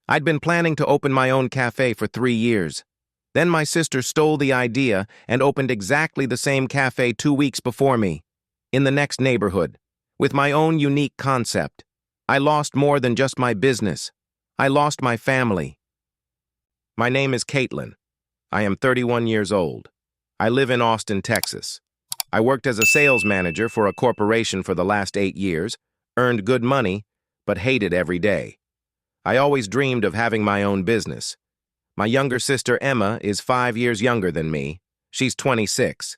I'd been planning to open my own cafe for 3 years. Then my sister stole the idea and opened exactly the same cafe 2 weeks before me, in the next neighborhood, with my own unique concept. I lost more than just my business. I lost my family. My name is Kaitlyn. I am 31 years old. I live in Austin, Texas. I worked as a sales manager for a corporation for the last 8 years, earned good money, but hated every day. I always dreamed of having my own business. My younger sister Emma is 5 years younger than me. She's 26.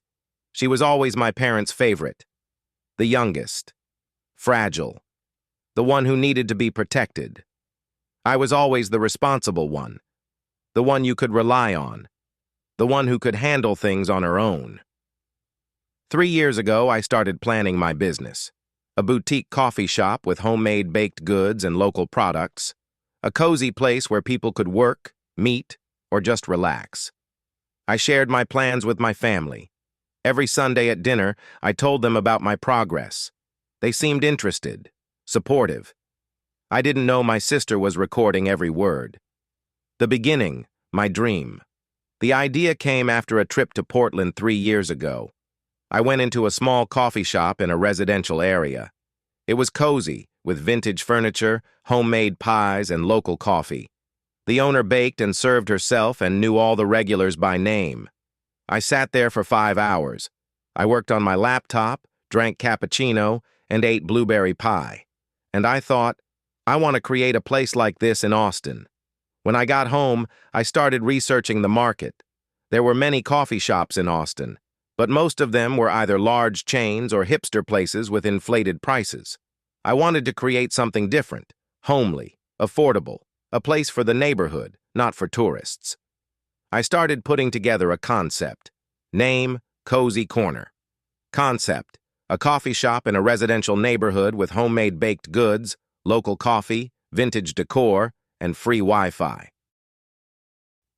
She was always my parents' favorite. The youngest. Fragile. The one who needed to be protected. I was always the responsible one. The one you could rely on. The one who could handle things on her own. 3 years ago, I started planning my business. A boutique coffee shop with homemade baked goods and local products. A cozy place where people could work, meet, or just relax. I shared my plans with my family. Every Sunday at dinner, I told them about my progress. They seemed interested, supportive. I didn't know my sister was recording every word. The beginning, my dream. The idea came after a trip to Portland 3 years ago. I went into a small coffee shop in a residential area. It was cozy, with vintage furniture, homemade pies, and local coffee. The owner baked and served herself and knew all the regulars by name. I sat there for 5 hours. I worked on my laptop, drank cappuccino, and ate blueberry pie. And I thought, I want to create a place like this in Austin. When I got home, I started researching the market. There were many coffee shops in Austin, but most of them were either large chains or hipster places with inflated prices. I wanted to create something different, homely, affordable, a place for the neighborhood, not for tourists. I started putting together a concept. Name, Cozy Corner. Concept, a coffee shop in a residential neighborhood with homemade baked goods, local coffee, vintage decor, and free Wi-Fi.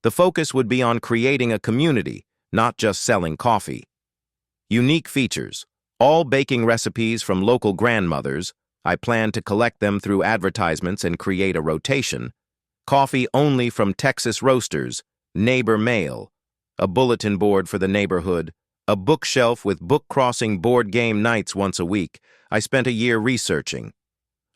The focus would be on creating a community, not just selling coffee. Unique features, all baking recipes from local grandmothers. I plan to collect them through advertisements and create a rotation. Coffee only from Texas roasters, neighbor mail, a bulletin board for the neighborhood, a bookshelf with book-crossing board game nights once a week. I spent a year researching.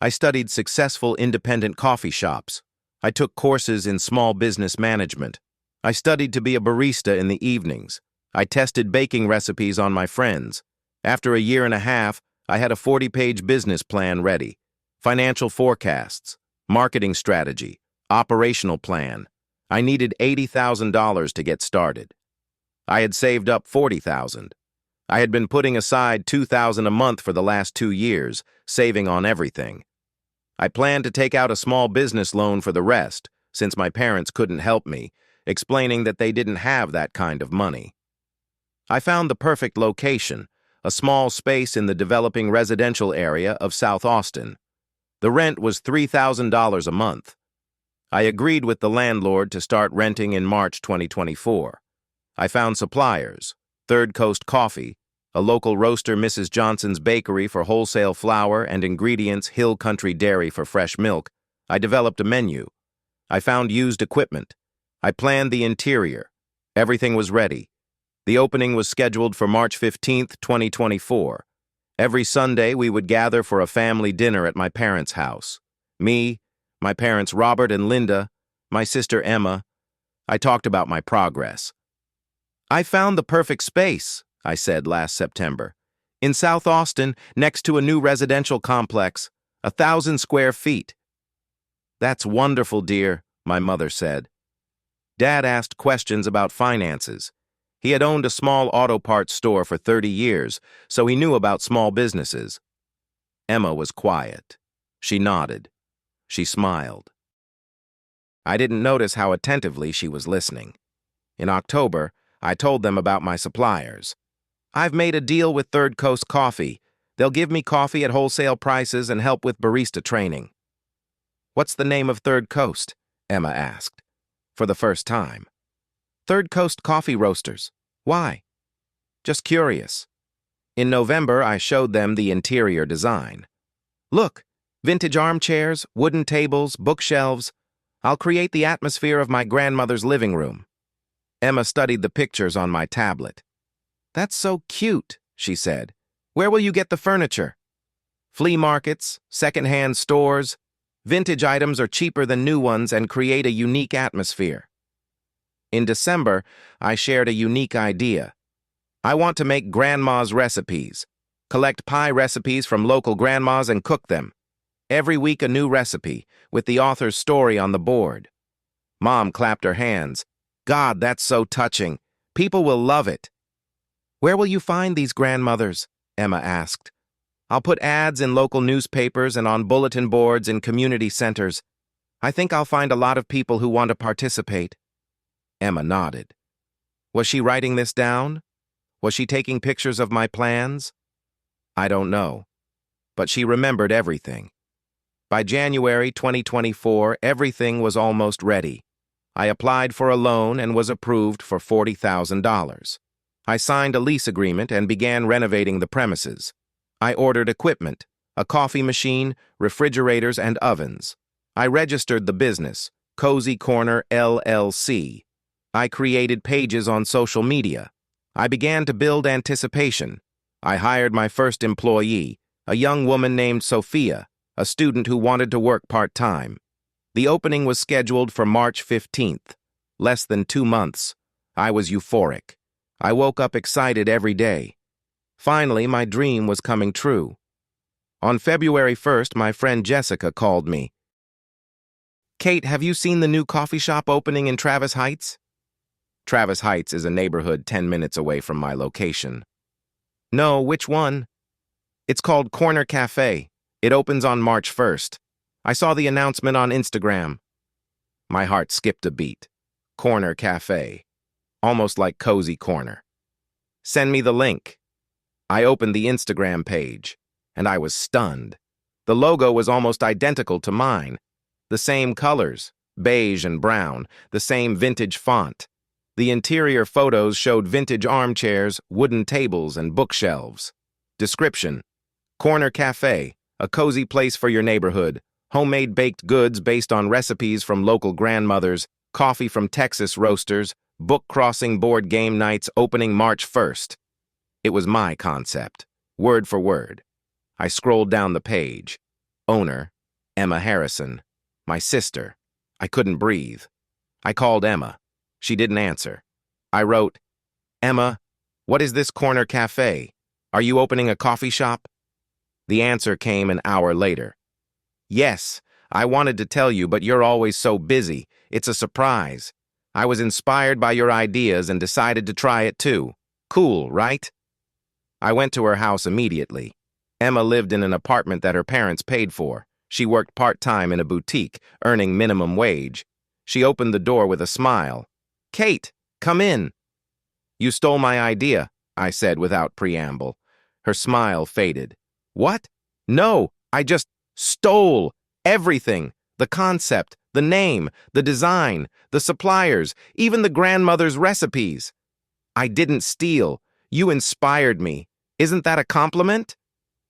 I studied successful independent coffee shops. I took courses in small business management. I studied to be a barista in the evenings. I tested baking recipes on my friends. After a year and a half, I had a 40-page business plan ready. Financial forecasts, marketing strategy, operational plan. I needed $80,000 to get started. I had saved up $40,000. I had been putting aside $2,000 a month for the last 2 years, saving on everything. I planned to take out a small business loan for the rest, since my parents couldn't help me, explaining that they didn't have that kind of money. I found the perfect location, a small space in the developing residential area of South Austin. The rent was $3,000 a month. I agreed with the landlord to start renting in March 2024. I found suppliers, Third Coast Coffee, a local roaster Mrs. Johnson's Bakery for wholesale flour and ingredients Hill Country Dairy for fresh milk. I developed a menu. I found used equipment. I planned the interior. Everything was ready. The opening was scheduled for March 15, 2024. Every Sunday, we would gather for a family dinner at my parents' house. Me, my parents Robert and Linda, my sister Emma. I talked about my progress. I found the perfect space, I said last September. In South Austin, next to a new residential complex, 1,000 square feet. That's wonderful, dear, my mother said. Dad asked questions about finances. He had owned a small auto parts store for 30 years, so he knew about small businesses. Emma was quiet. She nodded. She smiled. I didn't notice how attentively she was listening. In October, I told them about my suppliers. I've made a deal with Third Coast Coffee. They'll give me coffee at wholesale prices and help with barista training. What's the name of Third Coast? Emma asked, for the first time. Third Coast Coffee Roasters. Why? Just curious. In November, I showed them the interior design. Look, vintage armchairs, wooden tables, bookshelves. I'll create the atmosphere of my grandmother's living room. Emma studied the pictures on my tablet. That's so cute, she said. Where will you get the furniture? Flea markets, second-hand stores. Vintage items are cheaper than new ones and create a unique atmosphere. In December, I shared a unique idea. I want to make grandma's recipes. Collect pie recipes from local grandmas and cook them. Every week a new recipe, with the author's story on the board. Mom clapped her hands. God, that's so touching. People will love it. Where will you find these grandmothers? Emma asked. I'll put ads in local newspapers and on bulletin boards in community centers. I think I'll find a lot of people who want to participate. Emma nodded. Was she writing this down? Was she taking pictures of my plans? I don't know. But she remembered everything. By January 2024, everything was almost ready. I applied for a loan and was approved for $40,000. I signed a lease agreement and began renovating the premises. I ordered equipment, a coffee machine, refrigerators, and ovens. I registered the business, Cozy Corner LLC. I created pages on social media. I began to build anticipation. I hired my first employee, a young woman named Sophia, a student who wanted to work part-time. The opening was scheduled for March 15th. Less than 2 months. I was euphoric. I woke up excited every day. Finally, my dream was coming true. On February 1st, my friend Jessica called me. Kate, have you seen the new coffee shop opening in Travis Heights? Travis Heights is a neighborhood 10 minutes away from my location. No, which one? It's called Corner Cafe. It opens on March 1st. I saw the announcement on Instagram. My heart skipped a beat. Corner Cafe. Almost like Cozy Corner. Send me the link. I opened the Instagram page, and I was stunned. The logo was almost identical to mine. The same colors, beige and brown, the same vintage font. The interior photos showed vintage armchairs, wooden tables, and bookshelves. Description: Corner Cafe, a cozy place for your neighborhood. Homemade baked goods based on recipes from local grandmothers, coffee from Texas roasters, book crossing board game nights opening March 1st. It was my concept, word for word. I scrolled down the page. Owner, Emma Harrison. My sister. I couldn't breathe. I called Emma. She didn't answer. I wrote, Emma, what is this Corner Cafe? Are you opening a coffee shop? The answer came an hour later. Yes, I wanted to tell you, but you're always so busy. It's a surprise. I was inspired by your ideas and decided to try it too. Cool, right? I went to her house immediately. Emma lived in an apartment that her parents paid for. She worked part-time in a boutique, earning minimum wage. She opened the door with a smile. Kate, come in. You stole my idea, I said without preamble. Her smile faded. What? No, I just stole everything. The concept, the name, the design, the suppliers, even the grandmother's recipes. I didn't steal. You inspired me. Isn't that a compliment?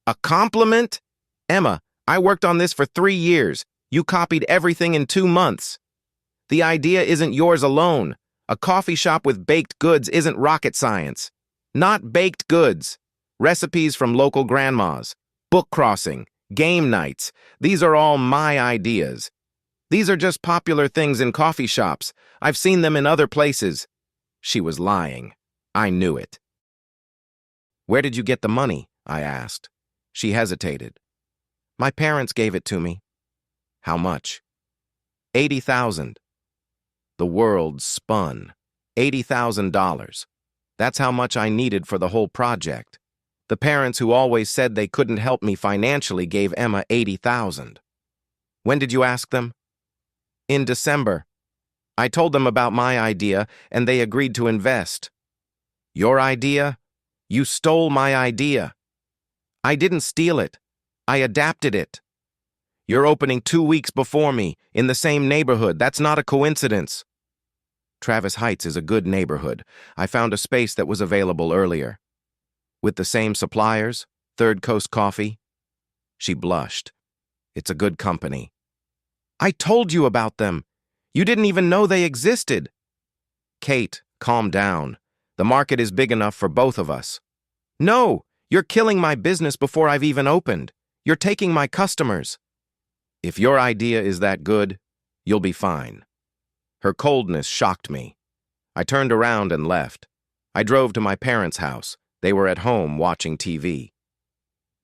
A compliment? Emma, I worked on this for 3 years. You copied everything in 2 months. The idea isn't yours alone. A coffee shop with baked goods isn't rocket science. Not baked goods. Recipes from local grandmas. Book crossing. Game nights. These are all my ideas. These are just popular things in coffee shops. I've seen them in other places. She was lying. I knew it. Where did you get the money? I asked. She hesitated. My parents gave it to me. How much? $80,000. The world spun. $80,000. That's how much I needed for the whole project. The parents who always said they couldn't help me financially gave Emma $80,000. When did you ask them? In December. I told them about my idea, and they agreed to invest. Your idea? You stole my idea. I didn't steal it. I adapted it. You're opening 2 weeks before me, in the same neighborhood. That's not a coincidence. Travis Heights is a good neighborhood. I found a space that was available earlier. With the same suppliers, Third Coast Coffee. She blushed. It's a good company. I told you about them. You didn't even know they existed. Kate, calm down. The market is big enough for both of us. No, you're killing my business before I've even opened. You're taking my customers. If your idea is that good, you'll be fine. Her coldness shocked me. I turned around and left. I drove to my parents' house. They were at home watching TV.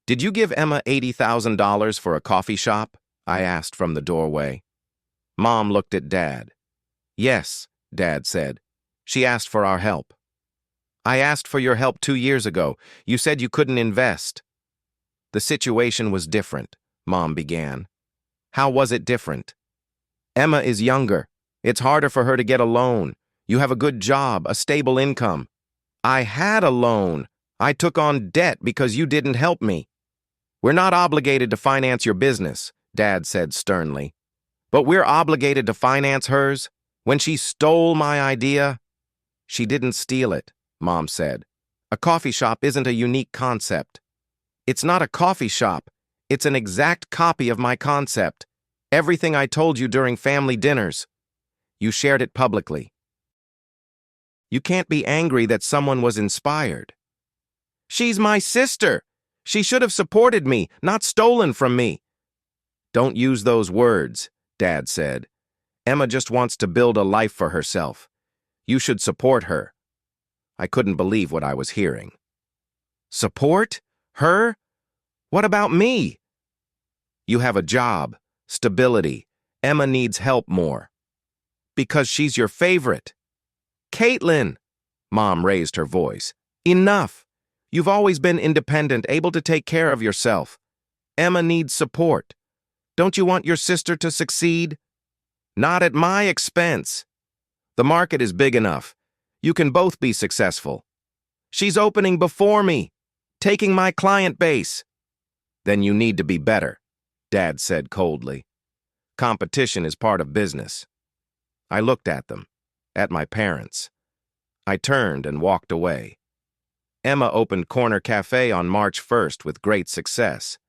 Did you give Emma $80,000 for a coffee shop? I asked from the doorway. Mom looked at Dad. Yes, Dad said. She asked for our help. I asked for your help 2 years ago. You said you couldn't invest. The situation was different, Mom began. How was it different? Emma is younger. It's harder for her to get a loan. You have a good job, a stable income. I had a loan. I took on debt because you didn't help me. We're not obligated to finance your business, Dad said sternly. But we're obligated to finance hers. When she stole my idea, she didn't steal it, Mom said. A coffee shop isn't a unique concept. It's not a coffee shop. It's an exact copy of my concept. Everything I told you during family dinners. You shared it publicly. You can't be angry that someone was inspired. She's my sister. She should have supported me, not stolen from me. Don't use those words, Dad said. Emma just wants to build a life for herself. You should support her. I couldn't believe what I was hearing. Support? Her? What about me? You have a job, stability. Emma needs help more. Because she's your favorite. Kaitlyn! Mom raised her voice. Enough! You've always been independent, able to take care of yourself. Emma needs support. Don't you want your sister to succeed? Not at my expense. The market is big enough. You can both be successful. She's opening before me, taking my client base. Then you need to be better, Dad said coldly. Competition is part of business. I looked at them, at my parents. I turned and walked away. Emma opened Corner Cafe on March 1st with great success.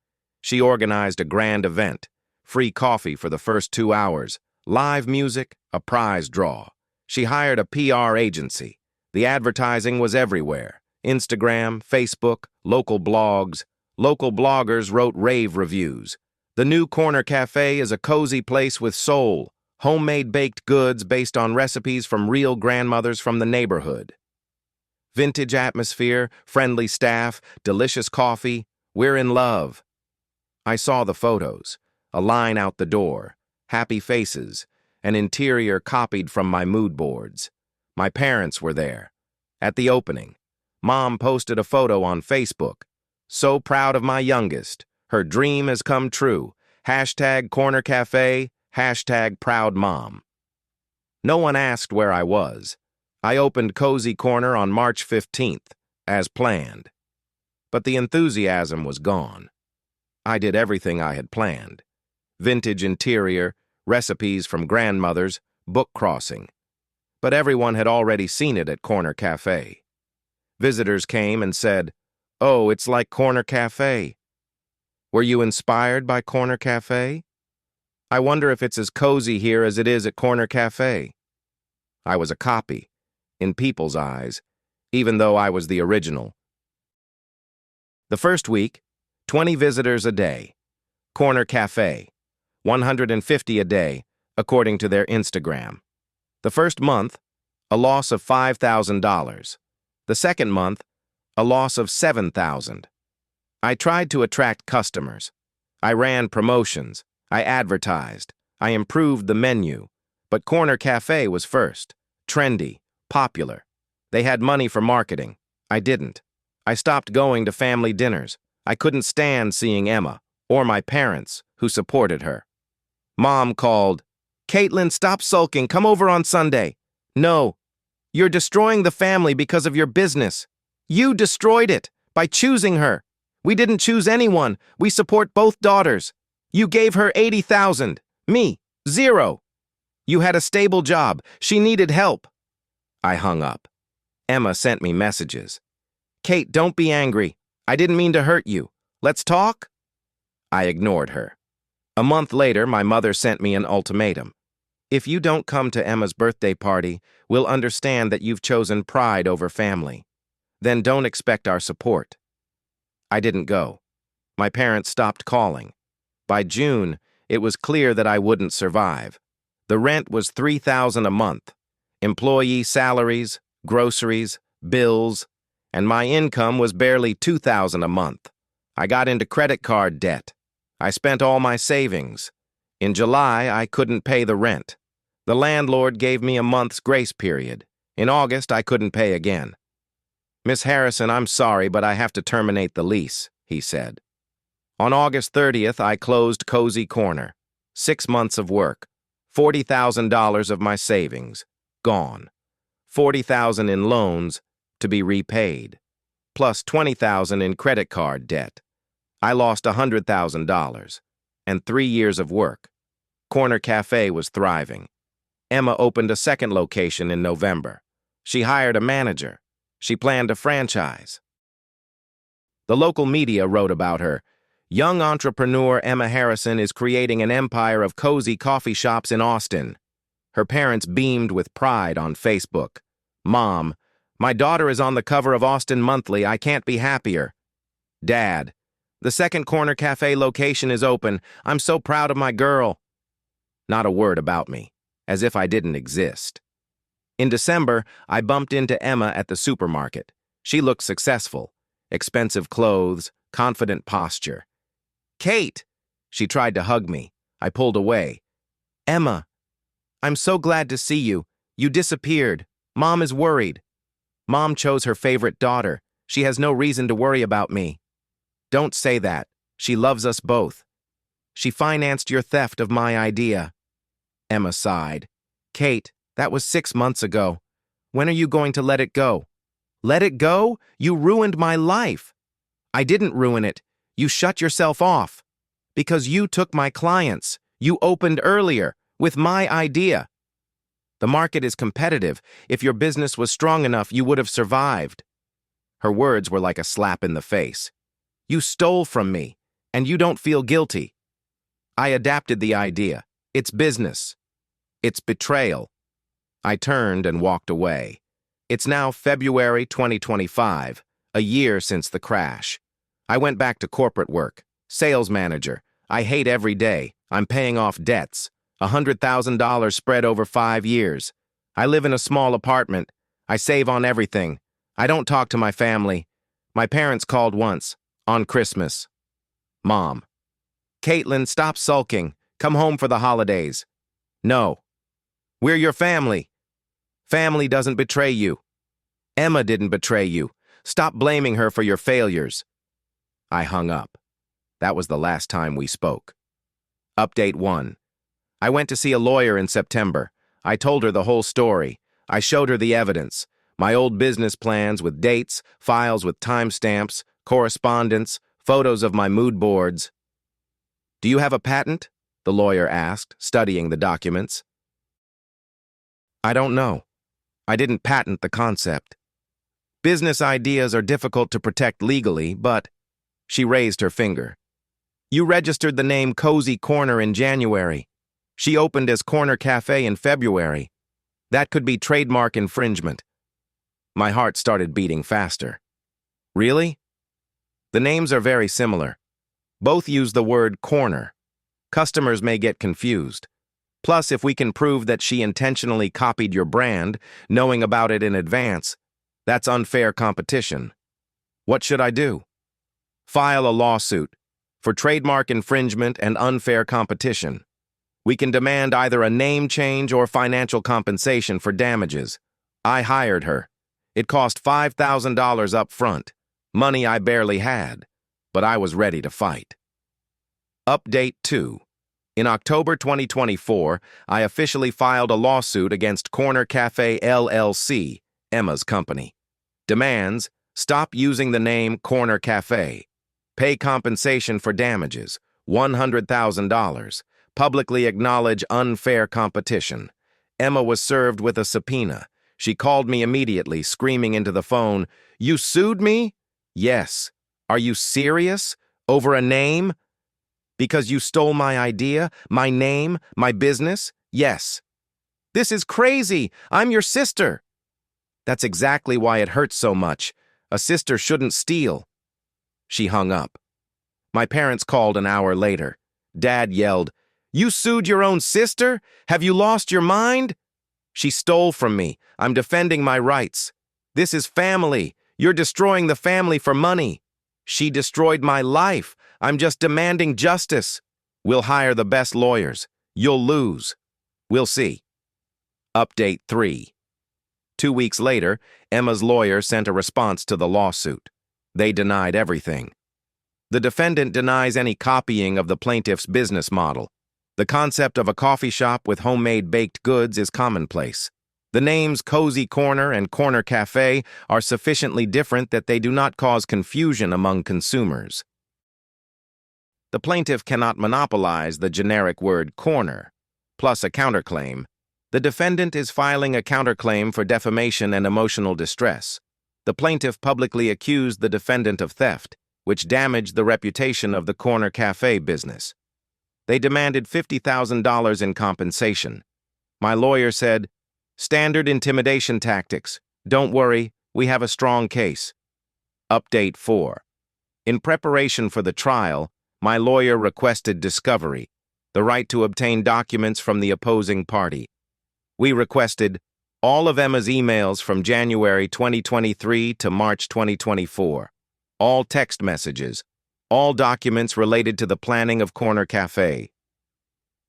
She organized a grand event, free coffee for the first 2 hours, live music, a prize draw. She hired a PR agency. The advertising was everywhere. Instagram, Facebook, local blogs. Local bloggers wrote rave reviews. The new Corner Cafe is a cozy place with soul, homemade baked goods based on recipes from real grandmothers from the neighborhood. Vintage atmosphere, friendly staff, delicious coffee. We're in love. I saw the photos, a line out the door, happy faces, an interior copied from my mood boards. My parents were there. At the opening, Mom posted a photo on Facebook. So proud of my youngest. Her dream has come true. Hashtag Corner Cafe, hashtag Proud Mom. No one asked where I was. I opened Cozy Corner on March 15th, as planned. But the enthusiasm was gone. I did everything I had planned. Vintage interior, recipes from grandmothers, book crossing. But everyone had already seen it at Corner Cafe. Visitors came and said, "Oh, it's like Corner Cafe." Were you inspired by Corner Cafe? I wonder if it's as cozy here as it is at Corner Cafe. I was a copy, in people's eyes, even though I was the original. The first week, 20 visitors a day. Corner Cafe, 150 a day, according to their Instagram. The first month, a loss of $5,000. The second month, a loss of $7,000. I tried to attract customers. I ran promotions. I advertised. I improved the menu. But Corner Cafe was first. Trendy. Popular. They had money for marketing. I didn't. I stopped going to family dinners. I couldn't stand seeing Emma, or my parents, who supported her. Mom called, "Kaitlyn, stop sulking. Come over on Sunday." No. You're destroying the family because of your business. You destroyed it by choosing her. We didn't choose anyone. We support both daughters. You gave her $80,000. Me, $0. You had a stable job. She needed help. I hung up. Emma sent me messages. "Kate, don't be angry. I didn't mean to hurt you. Let's talk?" I ignored her. A month later, my mother sent me an ultimatum. If you don't come to Emma's birthday party, we'll understand that you've chosen pride over family. Then don't expect our support. I didn't go. My parents stopped calling. By June, it was clear that I wouldn't survive. The rent was $3,000 a month. Employee salaries, groceries, bills, and my income was barely $2,000 a month. I got into credit card debt. I spent all my savings. In July, I couldn't pay the rent. The landlord gave me a month's grace period. In August, I couldn't pay again. "Miss Harrison, I'm sorry, but I have to terminate the lease," he said. On August 30th, I closed Cozy Corner. 6 months of work. $40,000 of my savings. Gone. $40,000 in loans to be repaid. Plus $20,000 in credit card debt. I lost $100,000. And 3 years of work. Corner Cafe was thriving. Emma opened a second location in November. She hired a manager. She planned a franchise. The local media wrote about her. Young entrepreneur Emma Harrison is creating an empire of cozy coffee shops in Austin. Her parents beamed with pride on Facebook. "Mom, my daughter is on the cover of Austin Monthly. I can't be happier." "Dad, the second Corner Cafe location is open. I'm so proud of my girl." Not a word about me, as if I didn't exist. In December, I bumped into Emma at the supermarket. She looked successful. Expensive clothes, confident posture. "Kate!" She tried to hug me. I pulled away. "Emma, I'm so glad to see you. You disappeared. Mom is worried." "Mom chose her favorite daughter. She has no reason to worry about me." "Don't say that. She loves us both. She financed your theft of my idea." Emma sighed. "Kate, that was 6 months ago. When are you going to let it go?" "Let it go? You ruined my life." "I didn't ruin it. You shut yourself off. Because you took my clients. You opened earlier, with my idea. The market is competitive. If your business was strong enough, you would have survived." Her words were like a slap in the face. "You stole from me, and you don't feel guilty." I adapted the idea. It's business. It's betrayal. I turned and walked away. It's now February 2025, a year since the crash. I went back to corporate work. Sales manager. I hate every day. I'm paying off debts. $100,000 spread over 5 years. I live in a small apartment. I save on everything. I don't talk to my family. My parents called once, on Christmas. "Mom. Kaitlyn, stop sulking. Come home for the holidays." "No. We're your family." "Family doesn't betray you." "Emma didn't betray you. Stop blaming her for your failures." I hung up. That was the last time we spoke. Update 1. I went to see a lawyer in September. I told her the whole story. I showed her the evidence. My old business plans with dates, files with timestamps, correspondence, photos of my mood boards. "Do you have a patent?" the lawyer asked, studying the documents. "I don't know. I didn't patent the concept. Business ideas are difficult to protect legally, but..." She raised her finger. "You registered the name Cozy Corner in January. She opened as Corner Cafe in February. That could be trademark infringement." My heart started beating faster. "Really?" "The names are very similar. Both use the word corner. Customers may get confused. Plus, if we can prove that she intentionally copied your brand, knowing about it in advance, that's unfair competition. What should I do?" "File a lawsuit for trademark infringement and unfair competition. We can demand either a name change or financial compensation for damages. I hired her. It cost $5,000 up front, money I barely had, but I was ready to fight." Update 2. In October 2024, I officially filed a lawsuit against Corner Cafe LLC, Emma's company. Demands: stop using the name Corner Cafe. Pay compensation for damages, $100,000. Publicly acknowledge unfair competition. Emma was served with a subpoena. She called me immediately, screaming into the phone, "You sued me?" "Yes." "Are you serious? Over a name?" "Because you stole my idea, my name, my business?" "Yes." This is crazy! I'm your sister! That's exactly why it hurts so much. A sister shouldn't steal. She hung up. My parents called an hour later. Dad yelled, "You sued your own sister? Have you lost your mind?" "She stole from me. I'm defending my rights. This is family. You're destroying the family for money." "She destroyed my life. I'm just demanding justice." "We'll hire the best lawyers. You'll lose." "We'll see." Update 3. 2 weeks later, Emma's lawyer sent a response to the lawsuit. They denied everything. The defendant denies any copying of the plaintiff's business model. The concept of a coffee shop with homemade baked goods is commonplace. The names Cozy Corner and Corner Cafe are sufficiently different that they do not cause confusion among consumers. The plaintiff cannot monopolize the generic word corner, plus a counterclaim. The defendant is filing a counterclaim for defamation and emotional distress. The plaintiff publicly accused the defendant of theft, which damaged the reputation of the Corner Cafe business. They demanded $50,000 in compensation. My lawyer said, "Standard intimidation tactics. Don't worry, we have a strong case." Update 4. In preparation for the trial, my lawyer requested discovery, the right to obtain documents from the opposing party. We requested all of Emma's emails from January 2023 to March 2024, all text messages, all documents related to the planning of Corner Cafe.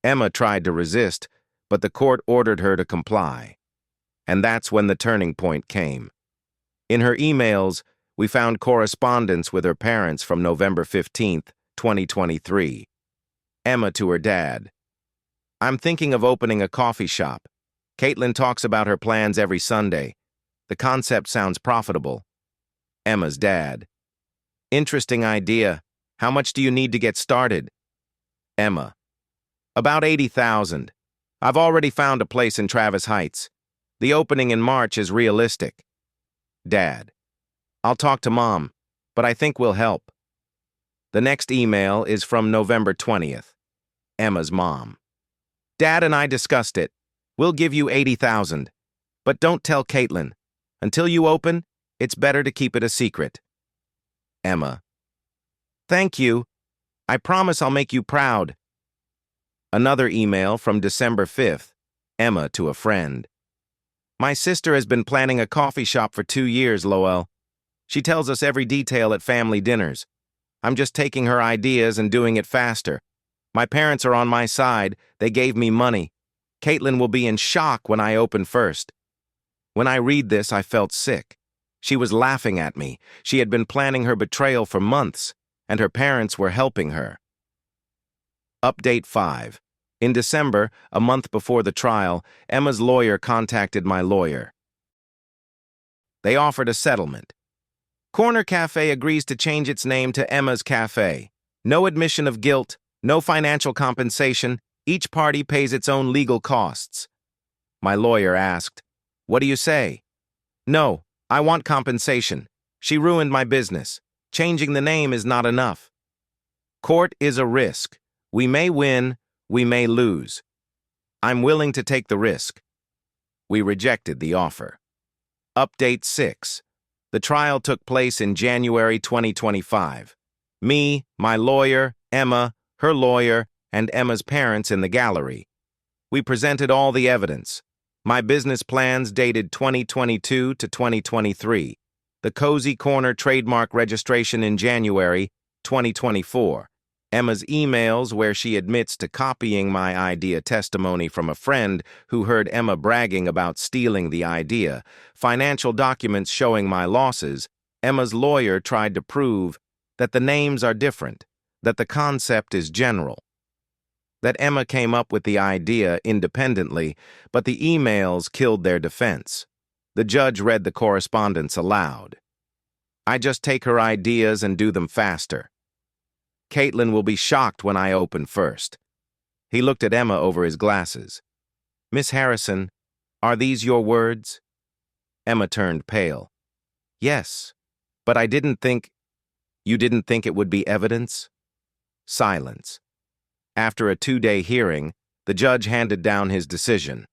Emma tried to resist, but the court ordered her to comply. And that's when the turning point came. In her emails, we found correspondence with her parents from November 15, 2023. Emma to her dad. "I'm thinking of opening a coffee shop. Kaitlyn talks about her plans every Sunday. The concept sounds profitable." Emma's dad. "Interesting idea. How much do you need to get started?" Emma. "About $80,000. I've already found a place in Travis Heights. The opening in March is realistic." Dad. "I'll talk to Mom, but I think we'll help." The next email is from November 20th. Emma's mom. "Dad and I discussed it. We'll give you $80,000. But don't tell Kaitlyn. Until you open, it's better to keep it a secret." Emma. "Thank you. I promise I'll make you proud." Another email from December 5th. Emma to a friend. "My sister has been planning a coffee shop for 2 years, Lowell. She tells us every detail at family dinners. I'm just taking her ideas and doing it faster. My parents are on my side. They gave me money. Kaitlyn will be in shock when I open first." When I read this, I felt sick. She was laughing at me. She had been planning her betrayal for months, and her parents were helping her. Update 5. In December, a month before the trial, Emma's lawyer contacted my lawyer. They offered a settlement. Corner Cafe agrees to change its name to Emma's Cafe. No admission of guilt, no financial compensation. Each party pays its own legal costs. My lawyer asked, "What do you say?" "No, I want compensation. She ruined my business. Changing the name is not enough." "Court is a risk. We may win, we may lose. I'm willing to take the risk." We rejected the offer. Update 6. The trial took place in January 2025. Me, my lawyer, Emma, her lawyer, and Emma's parents in the gallery. We presented all the evidence. My business plans dated 2022 to 2023. The Cozy Corner trademark registration in January 2024. Emma's emails where she admits to copying my idea testimony from a friend who heard Emma bragging about stealing the idea. Financial documents showing my losses. Emma's lawyer tried to prove that the names are different, that the concept is general. That Emma came up with the idea independently, but the emails killed their defense. The judge read the correspondence aloud. "I just take her ideas and do them faster. Kaitlyn will be shocked when I open first." He looked at Emma over his glasses. "Miss Harrison, are these your words?" Emma turned pale. "Yes, but I didn't think—" "You didn't think it would be evidence?" Silence. After a 2-day hearing, the judge handed down his decision.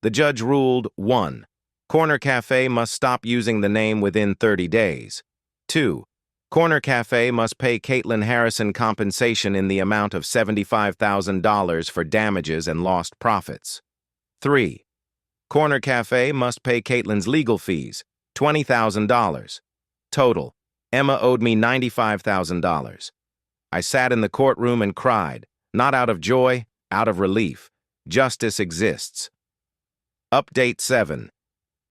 The judge ruled 1. Corner Cafe must stop using the name within 30 days. 2. Corner Cafe must pay Kaitlyn Harrison compensation in the amount of $75,000 for damages and lost profits. 3. Corner Cafe must pay Kaitlyn's legal fees, $20,000. Total, Emma owed me $95,000. I sat in the courtroom and cried, not out of joy, out of relief. Justice exists. Update 7.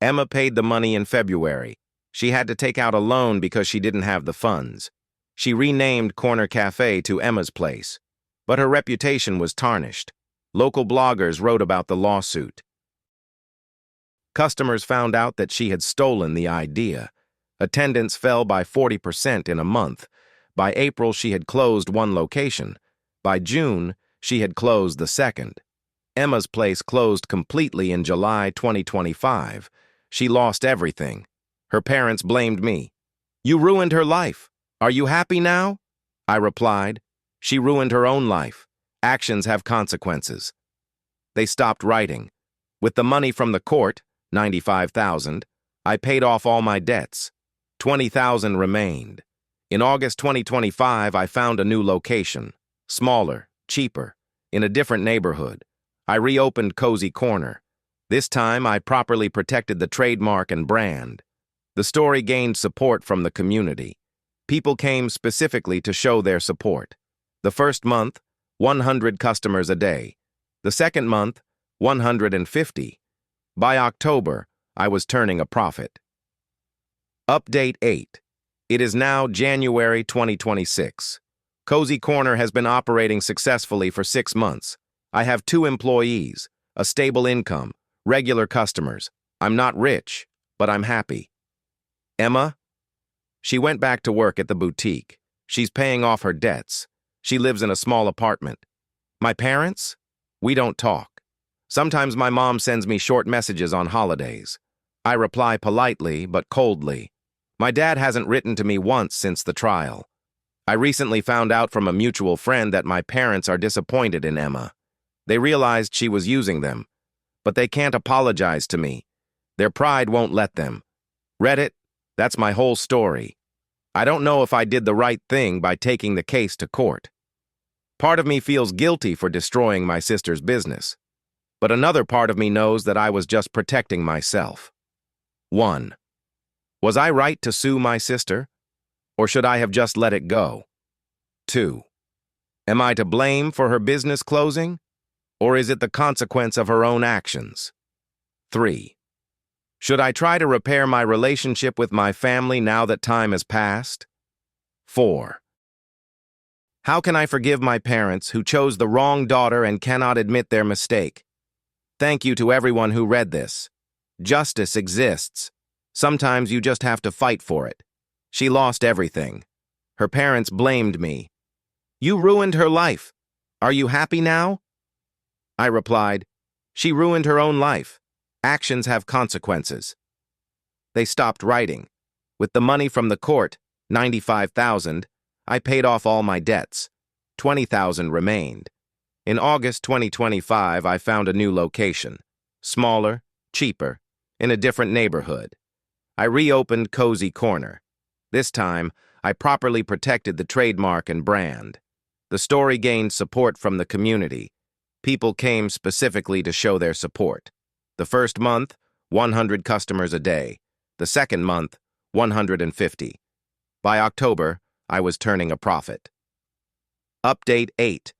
Emma paid the money in February. She had to take out a loan because she didn't have the funds. She renamed Corner Cafe to Emma's Place. But her reputation was tarnished. Local bloggers wrote about the lawsuit. Customers found out that she had stolen the idea. Attendance fell by 40% in a month. By April, she had closed one location. By June, she had closed the second. Emma's Place closed completely in July 2025. She lost everything. Her parents blamed me. "You ruined her life. Are you happy now?" I replied, "She ruined her own life. Actions have consequences." They stopped writing. With the money from the court, $95,000, I paid off all my debts. $20,000 remained. In August 2025, I found a new location. Smaller, cheaper, in a different neighborhood. I reopened Cozy Corner. This time, I properly protected the trademark and brand. The story gained support from the community. People came specifically to show their support. The first month, 100 customers a day. The second month, 150. By October, I was turning a profit. Update 8. It is now January 2026. Cozy Corner has been operating successfully for 6 months. I have 2 employees, a stable income, regular customers. I'm not rich, but I'm happy. Emma? She went back to work at the boutique. She's paying off her debts. She lives in a small apartment. My parents? We don't talk. Sometimes my mom sends me short messages on holidays. I reply politely but coldly. My dad hasn't written to me once since the trial. I recently found out from a mutual friend that my parents are disappointed in Emma. They realized she was using them, but they can't apologize to me. Their pride won't let them. Reddit, that's my whole story. I don't know if I did the right thing by taking the case to court. Part of me feels guilty for destroying my sister's business. But another part of me knows that I was just protecting myself. 1. Was I right to sue my sister? Or should I have just let it go? 2. Am I to blame for her business closing? Or is it the consequence of her own actions? 3. Should I try to repair my relationship with my family now that time has passed? 4. How can I forgive my parents who chose the wrong daughter and cannot admit their mistake? Thank you to everyone who read this. Justice exists. Sometimes you just have to fight for it. She lost everything. Her parents blamed me. "You ruined her life. Are you happy now?" I replied, "She ruined her own life. Actions have consequences." They stopped writing. With the money from the court, $95,000, I paid off all my debts. $20,000 remained. In August 2025, I found a new location. Smaller, cheaper, in a different neighborhood. I reopened Cozy Corner. This time, I properly protected the trademark and brand. The story gained support from the community. People came specifically to show their support. The first month, 100 customers a day. The second month, 150. By October, I was turning a profit. Update 8.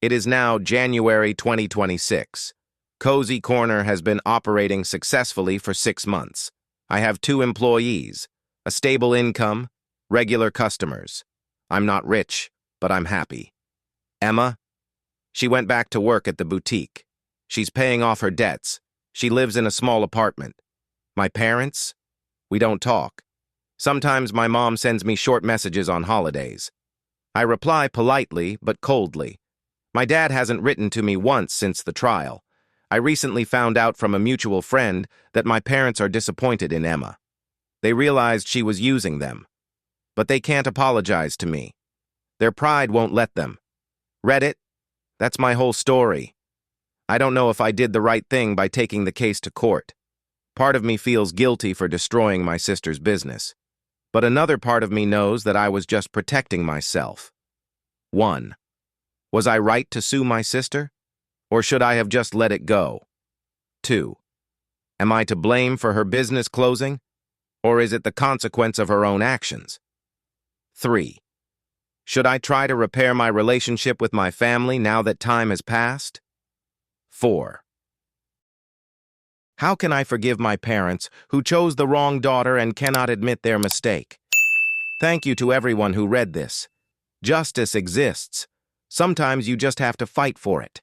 It is now January 2026. Cozy Corner has been operating successfully for 6 months. I have 2 employees, a stable income, regular customers. I'm not rich, but I'm happy. Emma? She went back to work at the boutique. She's paying off her debts. She lives in a small apartment. My parents? We don't talk. Sometimes my mom sends me short messages on holidays. I reply politely but coldly. My dad hasn't written to me once since the trial. I recently found out from a mutual friend that my parents are disappointed in Emma. They realized she was using them. But they can't apologize to me. Their pride won't let them. Reddit, that's my whole story. I don't know if I did the right thing by taking the case to court. Part of me feels guilty for destroying my sister's business, but another part of me knows that I was just protecting myself. 1. Was I right to sue my sister? Or should I have just let it go? 2. Am I to blame for her business closing? Or is it the consequence of her own actions? 3. Should I try to repair my relationship with my family now that time has passed? 4. How can I forgive my parents who chose the wrong daughter and cannot admit their mistake? Thank you to everyone who read this. Justice exists. Sometimes you just have to fight for it.